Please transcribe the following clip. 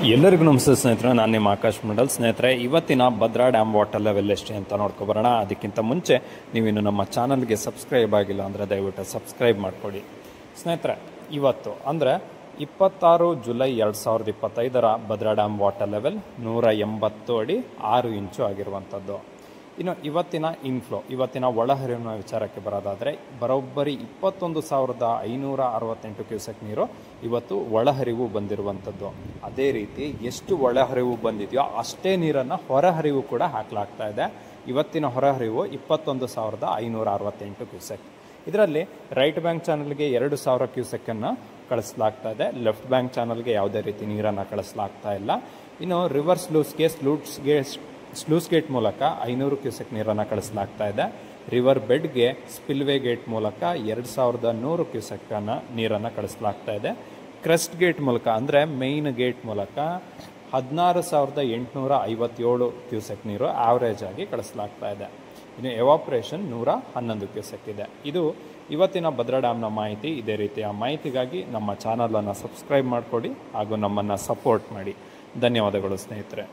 ಎಲ್ಲರಿಗೂ ನಮಸ್ತೆ ಸ್ನೇಹಿತರೆ, ನಾನು ನಿಮ್ಮ ಆಕಾಶ್ ಮಂಡಲ್. ಸ್ನೇಹಿತರೆ, ಇವತ್ತಿನ ಭದ್ರಾ ಡ್ಯಾಮ್ ವಾಟರ್ ಲೆವೆಲ್ ಎಷ್ಟೇ ಅಂತ ನೋಡ್ಕೊಬರೋಣ. ಅದಕ್ಕಿಂತ ಮುಂಚೆ ನೀವಿನ್ನು ನಮ್ಮ ಚಾನಲ್ಗೆ ಸಬ್ಸ್ಕ್ರೈಬ್ ಆಗಿಲ್ಲ ಅಂದರೆ ದಯವಿಟ್ಟು ಸಬ್ಸ್ಕ್ರೈಬ್ ಮಾಡಿಕೊಡಿ. ಸ್ನೇಹಿತರೆ, ಇವತ್ತು ಅಂದರೆ 26 July 2025 Bhadra dam water level 180 ಅಡಿ 6 ಇಂಚು ಆಗಿರುವಂಥದ್ದು. ಇನ್ನು ಇವತ್ತಿನ ಒಳಹರಿವಿನ ವಿಚಾರಕ್ಕೆ ಬರೋದಾದರೆ ಬರೋಬ್ಬರಿ 21,568 ಕ್ಯೂಸೆಕ್ ನೀರು ಇವತ್ತು ಒಳಹರಿವು ಬಂದಿರುವಂಥದ್ದು. ಅದೇ ರೀತಿ ಎಷ್ಟು ಒಳಹರಿವು ಬಂದಿದೆಯೋ ಅಷ್ಟೇ ನೀರನ್ನು ಹೊರಹರಿವು ಕೂಡ ಹಾಕಲಾಗ್ತಾ ಇದೆ. ಇವತ್ತಿನ ಹೊರಹರಿವು 21,568 ಕ್ಯೂಸೆಕ್. ಇದರಲ್ಲಿ ರೈಟ್ ಬ್ಯಾಂಕ್ ಚಾನಲ್ಗೆ 2,000 ಕ್ಯೂಸೆಕ್ಕನ್ನು ಕಳಿಸಲಾಗ್ತಾ ಇದೆ. ಲೆಫ್ಟ್ ಬ್ಯಾಂಕ್ ಚಾನಲ್ಗೆ ಯಾವುದೇ ರೀತಿ ನೀರನ್ನು ಕಳಿಸಲಾಗ್ತಾ ಇಲ್ಲ. ಇನ್ನು ರಿವರ್ಸ್ ಸ್ಲೂಸ್ ಗೇಟ್ ಮೂಲಕ 500 ಕ್ಯೂಸೆಕ್ ನೀರನ್ನು ಕಳಿಸಲಾಗ್ತಾ ಇದೆ. ರಿವರ್ ಬೆಡ್ಗೆ ಸ್ಪಿಲ್ವೇ ಗೇಟ್ ಮೂಲಕ 2,100 ಕ್ಯೂಸೆಕ್ಕನ್ನು ನೀರನ್ನು ಕಳಿಸಲಾಗ್ತಾ ಇದೆ. ಕ್ರೆಸ್ಟ್ ಗೇಟ್ ಮೂಲಕ ಅಂದರೆ ಮೇಯ್ನ್ ಗೇಟ್ ಮೂಲಕ 16,857 ಕ್ಯೂಸೆಕ್ ನೀರು ಆವರೇಜ್ ಆಗಿ ಕಳಿಸಲಾಗ್ತಾ ಇದೆ. ಇನ್ನು ಎವಾಪ್ರೇಷನ್ 111 ಕ್ಯೂಸೆಕ್ ಇದೆ. ಇದು ಇವತ್ತಿನ ಭದ್ರಾ ಡ್ಯಾಮ್ನ ಮಾಹಿತಿ. ಇದೇ ರೀತಿಯ ಮಾಹಿತಿಗಾಗಿ ನಮ್ಮ ಚಾನಲನ್ನು ಸಬ್ಸ್ಕ್ರೈಬ್ ಮಾಡಿಕೊಡಿ ಹಾಗೂ ನಮ್ಮನ್ನು ಸಪೋರ್ಟ್ ಮಾಡಿ. ಧನ್ಯವಾದಗಳು ಸ್ನೇಹಿತರೆ.